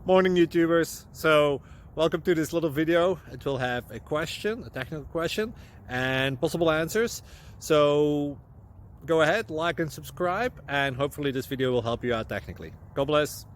Morning YouTubers. So welcome to this little video. It will have a question, a technical question, and possible answers. So go ahead, like and subscribe, and hopefully this video will help you out technically. God bless.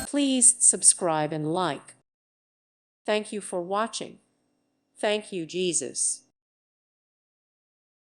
Please subscribe and like. Thank you for watching. Thank you, Jesus.